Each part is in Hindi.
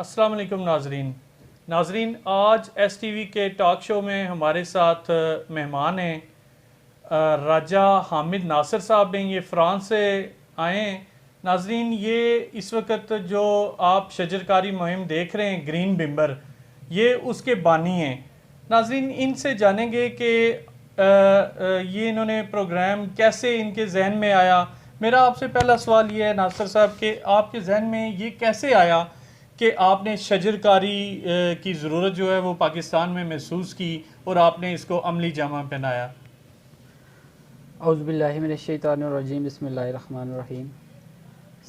अस्सलाम वालेकुम नाजरीन, आज STV के टॉक शो में हमारे साथ मेहमान हैं राजा हामिद नासिर साहब हैं। ये फ़्रांस से आए हैं। नाजरीन, ये इस वक्त जो आप शजरकारी मुहिम देख रहे हैं, ग्रीन बिम्बर, ये उसके बानी हैं। नाजरीन, इनसे जानेंगे कि ये इन्होंने प्रोग्राम कैसे इनके जहन में आया। मेरा आपसे पहला सवाल ये है नासिर साहब कि आपके जहन में ये कैसे आया कि आपने शजरकारी की ज़रूरत जो है वो पाकिस्तान में महसूस की और आपने इसको अमली जामा पहनाया। औज़ुबिल्लाहिमिनश्शैतानिर्रजीम बिस्मिल्लाहिर्रहमानिर्रहीम।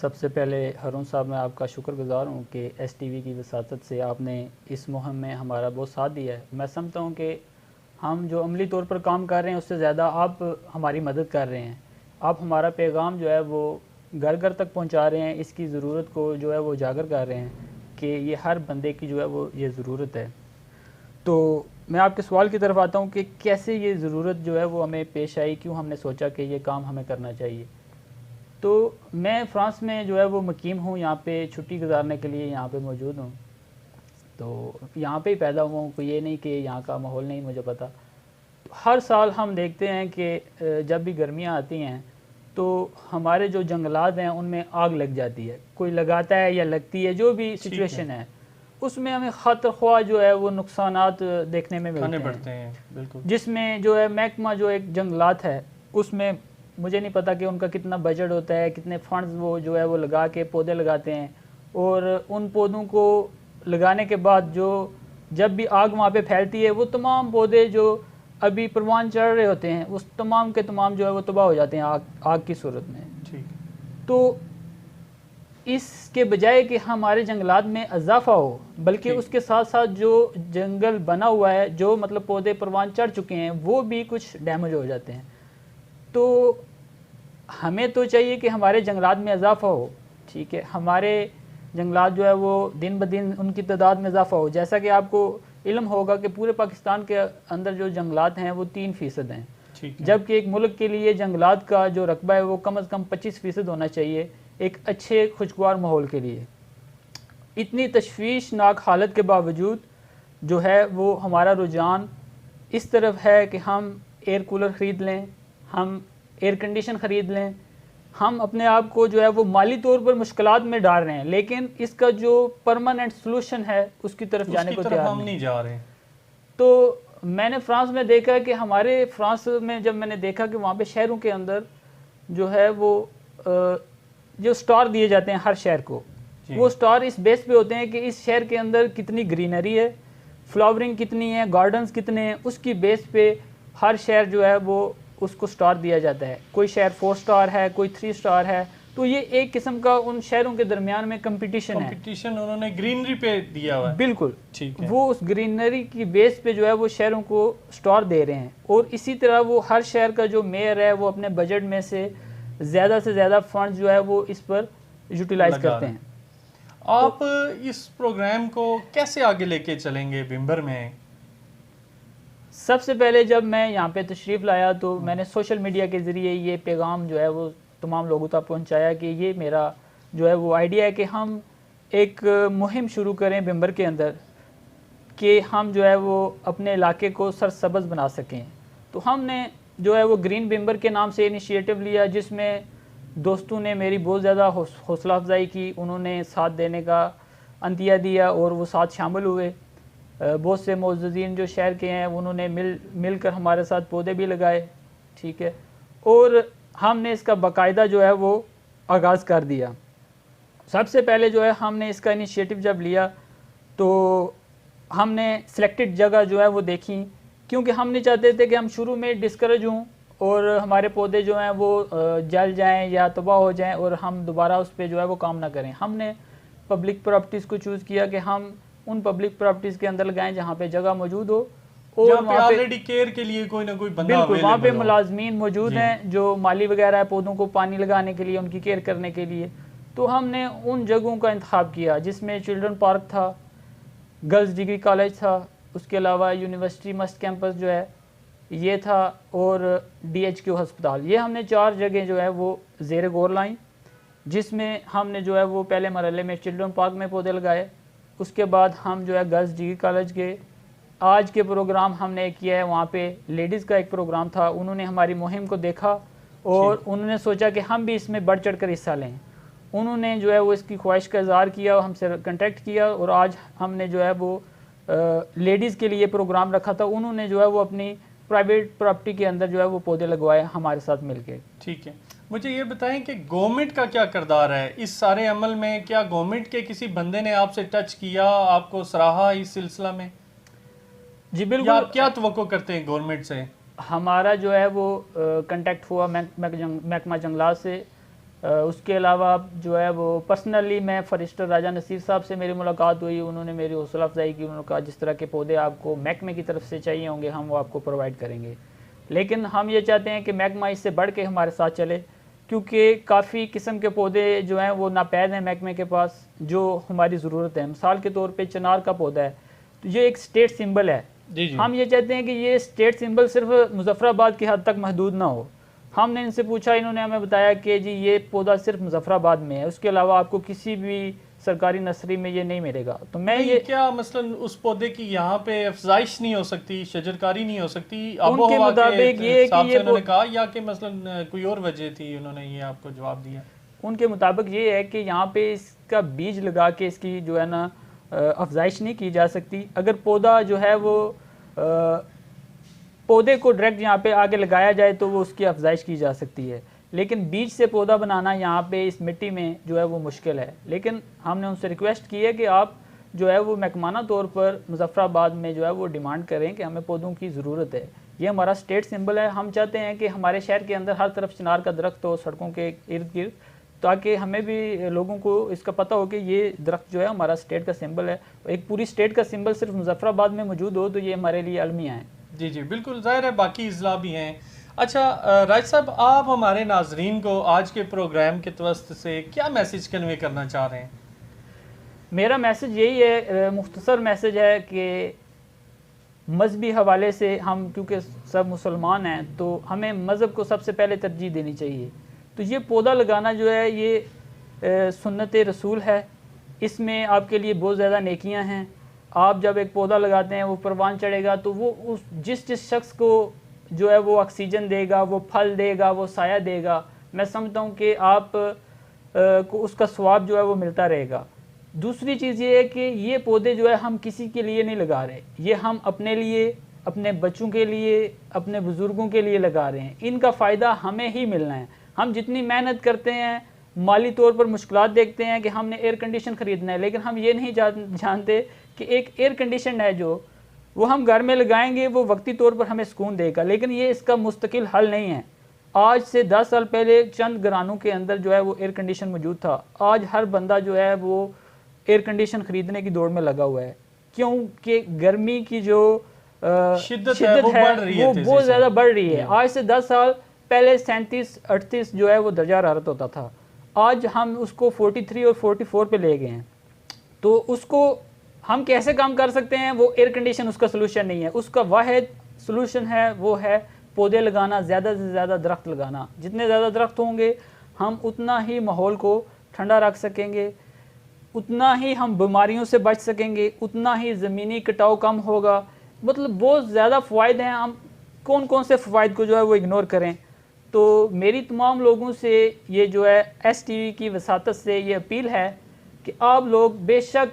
सबसे पहले हरून साहब, मैं आपका शुक्रगुज़ार हूँ कि STV की वसातत से आपने इस मुहिम में हमारा बहुत साथ दिया है। मैं समझता हूँ कि हम जो अमली तौर पर काम कर रहे हैं उससे ज़्यादा आप हमारी मदद कर रहे हैं। आप हमारा पैगाम जो है वो घर घर तक पहुँचा रहे हैं, इसकी ज़रूरत को जो है वो उजागर कर रहे हैं कि ये हर बंदे की जो है वो ये ज़रूरत है। तो मैं आपके सवाल की तरफ आता हूँ कि कैसे ये ज़रूरत जो है वो हमें पेश आई, क्यों हमने सोचा कि ये काम हमें करना चाहिए। तो मैं फ़्रांस में जो है वो मुकीम हूँ, यहाँ पे छुट्टी गुजारने के लिए यहाँ पे मौजूद हूँ। तो यहाँ पे ही पैदा हुआ हूँ, कोई ये नहीं कि यहाँ का माहौल नहीं मुझे पता। तो हर साल हम देखते हैं कि जब भी गर्मियाँ आती हैं तो हमारे जो जंगलात हैं उनमें आग लग जाती है। कोई लगाता है या लगती है, जो भी सिचुएशन है उसमें हमें खतरख्वाह जो है वो नुकसानात देखने में मिलते पड़ते हैं। बिल्कुल। जिसमें जो है महकमा जो एक जंगलात है उसमें मुझे नहीं पता कि उनका कितना बजट होता है, कितने फंड्स वो जो है वो लगा के पौधे लगाते हैं, और उन पौधों को लगाने के बाद जो जब भी आग वहाँ पे फैलती है वो तमाम पौधे जो अभी परवान चढ़ रहे होते हैं उस तमाम के तमाम जो है वो तबाह हो जाते हैं आग की सूरत में। ठीक। तो इसके बजाय कि हमारे जंगलात में इजाफा हो, बल्कि उसके साथ साथ जो जंगल बना हुआ है, जो मतलब पौधे परवान चढ़ चुके हैं, वो भी कुछ डैमेज हो जाते हैं। तो हमें तो चाहिए कि हमारे जंगलात में इजाफा हो, ठीक है, हमारे जंगलात जो है वो दिन ब दिन उनकी तादाद में इजाफा हो। जैसा कि आपको इल्म होगा कि पूरे पाकिस्तान के अंदर जो जंगलात हैं वो 3% हैं, जबकि एक मुल्क के लिए जंगलात का जो रकबा है वो कम अज़ कम 25% होना चाहिए एक अच्छे खुशगवार माहौल के लिए। इतनी तशवीशनाक हालत के बावजूद जो है वो हमारा रुझान इस तरफ है कि हम एयर कूलर ख़रीद लें, हम एयर कंडीशन ख़रीद लें, हम अपने आप को जो है वो माली तौर पर मुश्किलात में डाल रहे हैं, लेकिन इसका जो परमानेंट सोल्यूशन है उसकी तरफ जाने को तैयार नहीं जा रहे। तो मैंने फ़्रांस में देखा कि हमारे फ़्रांस में जब मैंने देखा कि वहाँ पे शहरों के अंदर जो है वो जो स्टार दिए जाते हैं हर शहर को, वो स्टार इस बेस पे होते हैं कि इस शहर के अंदर कितनी ग्रीनरी है, फ्लावरिंग कितनी है, गार्डन्स कितने हैं, उसकी बेस पे हर शहर जो है वो उसको स्टार दिया जाता है। कोई शहर 4 स्टार है, कोई 3 स्टार है। तो ये एक किस्म का उन शहरों के दरमियान में कंपटीशन उन्होंने ग्रीनरी पे दिया हुआ है। बिल्कुल, ठीक है। वो उस ग्रीनरी की बेस पे जो है वो शहरों को स्टार दे रहे हैं, और इसी तरह वो हर शहर का जो मेयर है वो अपने बजट में से ज़्यादा फंड जो है वो इस पर यूटिलाइज करते हैं। आप इस प्रोग्राम को कैसे आगे लेके चलेंगे बिम्बर में? सबसे पहले जब मैं यहाँ पे तशरीफ़ लाया तो मैंने सोशल मीडिया के ज़रिए ये पैगाम जो है वो तमाम लोगों तक पहुँचाया कि ये मेरा जो है वो आइडिया है कि हम एक मुहिम शुरू करें बिम्बर के अंदर कि हम जो है वो अपने इलाके को सरसब्ज़ बना सकें। तो हमने जो है वो ग्रीन बिम्बर के नाम से इनिशिएटिव लिया, जिसमें दोस्तों ने मेरी बहुत ज़्यादा हौसला अफजाई की, उन्होंने साथ देने का अंतिया दिया और वो साथ शामिल हुए। बहुत से मौजूदीन जो शहर के हैं उन्होंने मिलकर हमारे साथ पौधे भी लगाए, ठीक है, और हमने इसका बाकायदा जो है वो आगाज़ कर दिया। सबसे पहले जो है हमने इसका इनिशिएटिव जब लिया तो हमने सिलेक्टेड जगह जो है वो देखी, क्योंकि हम नहीं चाहते थे कि हम शुरू में डिस्करेज हों और हमारे पौधे जो हैं वो जल जाएं या तबाह हो जाएं और हम दोबारा उस पर जो है वो काम ना करें। हमने पब्लिक प्रॉपर्टीज़ को चूज़ किया कि हम उन पब्लिक प्रॉपर्टीज़ के अंदर लगाएं जहाँ पे जगह मौजूद हो, और वहाँ पे ऑलरेडी केयर के लिए कोई ना कोई बंदा बिल्कुल वहाँ पे मुलाजमीन मौजूद हैं जो माली वगैरह है पौधों को पानी लगाने के लिए, उनकी केयर करने के लिए। तो हमने उन जगहों का इंतखाब किया जिसमें चिल्ड्रन पार्क था, गर्ल्स डिग्री कॉलेज था, उसके अलावा यूनिवर्सिटी मस्ट कैंपस जो है ये था, और DHQ हस्पताल। ये हमने 4 जगह जो है वो ज़ेर गौर लाई, जिसमें हमने जो है वो पहले मरहले में चिल्ड्रन पार्क में पौधे लगाए, उसके बाद हम जो है गर्ल्स डिग्री कॉलेज गए। आज के प्रोग्राम हमने किया है, वहाँ पे लेडीज़ का एक प्रोग्राम था, उन्होंने हमारी मुहिम को देखा और उन्होंने सोचा कि हम भी इसमें बढ़ चढ़ कर हिस्सा लें। उन्होंने जो है वो इसकी ख्वाहिश का इज़हार किया और हमसे कांटेक्ट किया और आज हमने जो है वो लेडीज़ के लिए प्रोग्राम रखा था। उन्होंने जो है वो अपनी प्राइवेट प्रॉपर्टी के अंदर जो है वो पौधे लगवाए हमारे साथ मिलके। ठीक है, मुझे ये बताएं कि गवर्नमेंट का क्या किरदार है इस सारे अमल में? क्या गवर्नमेंट के किसी बंदे ने आपसे टच किया, आपको सराहा इस सिलसिला में? जी बिल्कुल। या आप क्या तवक्को करते हैं गवर्नमेंट से? हमारा जो है वो कांटेक्ट हुआ महकमा जंगलात से। उसके अलावा जो है वो पर्सनली मैं फॉरेस्टर राजा नसीर साहब से मेरी मुलाकात हुई। उन्होंने मेरी हौसला अफजाई की। उन्होंने कहा जिस तरह के पौधे आपको महकमे की तरफ से चाहिए होंगे हम वो आपको प्रोवाइड करेंगे। लेकिन हम ये चाहते हैं कि महकमा इससे बढ़ के हमारे साथ चले, क्योंकि काफ़ी किस्म के पौधे जो हैं वो नापैद हैं महकमे के पास, जो हमारी ज़रूरत है। मिसाल के तौर पर चिनार का पौधा है, तो ये एक स्टेट सिंबल है। जी जी। हम ये चाहते हैं कि ये स्टेट सिंबल सिर्फ मुजफ्फराबाद की हद तक महदूद ना हो। हमने इनसे पूछा, इन्होंने हमें बताया कि जी ये पौधा सिर्फ मुजफ्फराबाद में है, उसके अलावा आपको किसी भी सरकारी नर्सरी में ये नहीं मिलेगा। तो मैं ये क्या मसलन उस पौधे की यहाँ पे अफजाइश नहीं हो सकती, शजरकारी नहीं हो सकती? उनके मुताबिक ये कि ये उन्होंने कहा, या कि मसलन कोई और वजह थी उन्होंने ये आपको जवाब दिया? उनके मुताबिक ये है कि यहाँ पे इसका बीज लगा के इसकी जो है ना अफजाइश नहीं की जा सकती। अगर पौधा जो है वो पौधे को डायरेक्ट यहाँ पे आगे लगाया जाए तो वो उसकी अफजाइश की जा सकती है, लेकिन बीज से पौधा बनाना यहाँ पे इस मिट्टी में जो है वो मुश्किल है। लेकिन हमने उनसे रिक्वेस्ट की है कि आप जो है वो महकमाना तौर पर मुजफ्फराबाद में जो है वो डिमांड करें कि हमें पौधों की ज़रूरत है। ये हमारा स्टेट सिंबल है। हम चाहते हैं कि हमारे शहर के अंदर हर तरफ चिनार का दरख्त हो सड़कों के इर्द गिर्द, ताकि हमें भी लोगों को इसका पता हो कि ये दरख्त जो है हमारा स्टेट का सिंबल है। एक पूरी स्टेट का सिंबल सिर्फ मुजफ्फराबाद में मौजूद हो तो ये हमारे लिए अलमिया है। जी जी बिल्कुल, ज़ाहिर है बाकी अजला भी हैं। अच्छा राज साहब, आप हमारे नाजरीन को आज के प्रोग्राम के तवस्त से क्या मैसेज कन्वे करना चाह रहे हैं? मेरा मैसेज यही है, मुख्तसर मैसेज है कि मजहबी हवाले से हम क्योंकि सब मुसलमान हैं तो हमें मज़हब को सबसे पहले तरजीह देनी चाहिए। तो ये पौधा लगाना जो है ये सुन्नत रसूल है, इसमें आपके लिए बहुत ज़्यादा नेकियां हैं। आप जब एक पौधा लगाते हैं वो परवान चढ़ेगा तो वो उस जिस शख्स को जो है वो ऑक्सीजन देगा, वो फल देगा, वो साया देगा, मैं समझता हूँ कि आप को उसका स्वाब जो है वो मिलता रहेगा। दूसरी चीज़ ये है कि ये पौधे जो है हम किसी के लिए नहीं लगा रहे, ये हम अपने लिए, अपने बच्चों के लिए, अपने बुज़ुर्गों के लिए लगा रहे हैं। इनका फ़ायदा हमें ही मिलना है। हम जितनी मेहनत करते हैं, माली तौर पर मुश्किलात देखते हैं कि हमने एयर कंडीशन ख़रीदना है, लेकिन हम ये नहीं जानते कि एक एयर कंडीशन है जो वो हम घर में लगाएंगे वो वक्ती तौर पर हमें सुकून देगा, लेकिन ये इसका मुस्तकिल हल नहीं है। आज से 10 साल पहले चंद घरानों के अंदर जो है वो एयर कंडीशन मौजूद था। आज हर बंदा जो है वो एयर कंडीशन ख़रीदने की दौड़ में लगा हुआ है, क्योंकि गर्मी की जो शिद्दत है वो बहुत ज़्यादा बढ़ रही है। आज से 10 साल पहले 37-38 जो है वो दर्जा हरारत होता था, आज हम उसको 43 और 44 पे ले गए हैं। तो उसको हम कैसे काम कर सकते हैं? वो एयर कंडीशन उसका सलूशन नहीं है। उसका वाहिद सलूशन है वो है पौधे लगाना, ज़्यादा से ज़्यादा दरख्त लगाना। जितने ज़्यादा दरख्त होंगे हम उतना ही माहौल को ठंडा रख सकेंगे, उतना ही हम बीमारियों से बच सकेंगे, उतना ही ज़मीनी कटाव कम होगा। मतलब बहुत ज़्यादा फ़वाइद हैं। हम कौन कौन से फ़वाइद को जो है वो इग्नोर करें? तो मेरी तमाम लोगों से ये जो है STV की वसातत से ये अपील है कि आप लोग बेशक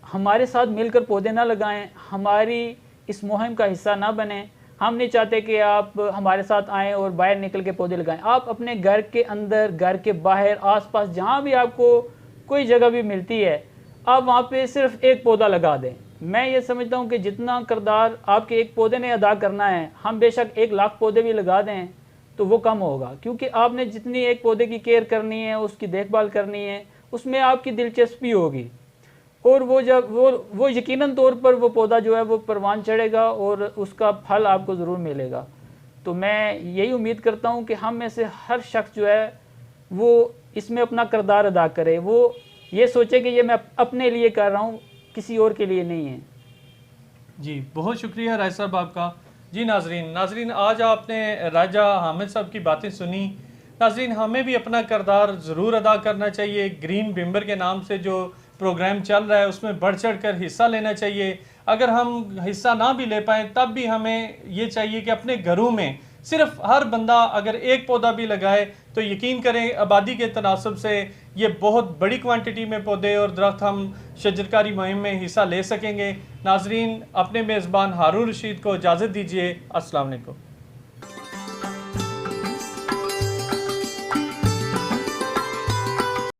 हमारे साथ मिलकर पौधे ना लगाएं, हमारी इस मुहिम का हिस्सा ना बने। हम नहीं चाहते कि आप हमारे साथ आएँ और बाहर निकल के पौधे लगाएं। आप अपने घर के अंदर, घर के बाहर, आसपास जहाँ भी आपको कोई जगह भी मिलती है, आप वहाँ पे सिर्फ एक पौधा लगा दें। मैं ये समझता हूँ कि जितना किरदार आपके एक पौधे ने अदा करना है, हम बेशक 1 लाख पौधे भी लगा दें तो वो कम होगा, क्योंकि आपने जितनी एक पौधे की केयर करनी है, उसकी देखभाल करनी है, उसमें आपकी दिलचस्पी होगी और वो जब वो यकीनन तौर पर वो पौधा जो है वो परवान चढ़ेगा और उसका फल आपको ज़रूर मिलेगा। तो मैं यही उम्मीद करता हूँ कि हम में से हर शख्स जो है वो इसमें अपना किरदार अदा करे, वो ये सोचे कि ये मैं अपने लिए कर रहा हूँ, किसी और के लिए नहीं है। जी बहुत शुक्रिया राय साहब आपका। जी नाजरीन आज आपने राजा हामिद साहब की बातें सुनी। नाजरीन हमें भी अपना किरदार ज़रूर अदा करना चाहिए। ग्रीन बिम्बर के नाम से जो प्रोग्राम चल रहा है उसमें बढ़ चढ़ कर हिस्सा लेना चाहिए। अगर हम हिस्सा ना भी ले पाएँ तब भी हमें ये चाहिए कि अपने घरों में सिर्फ हर बंदा अगर एक पौधा भी लगाए तो यकीन करें आबादी के तनासब से ये बहुत बड़ी क्वांटिटी में पौधे और दरख्त हम शजरकारी मुहिम में हिस्सा ले सकेंगे। नाजरीन, अपने मेज़बान हारून रशीद को इजाज़त दीजिए। अस्सलाम वालेकुम।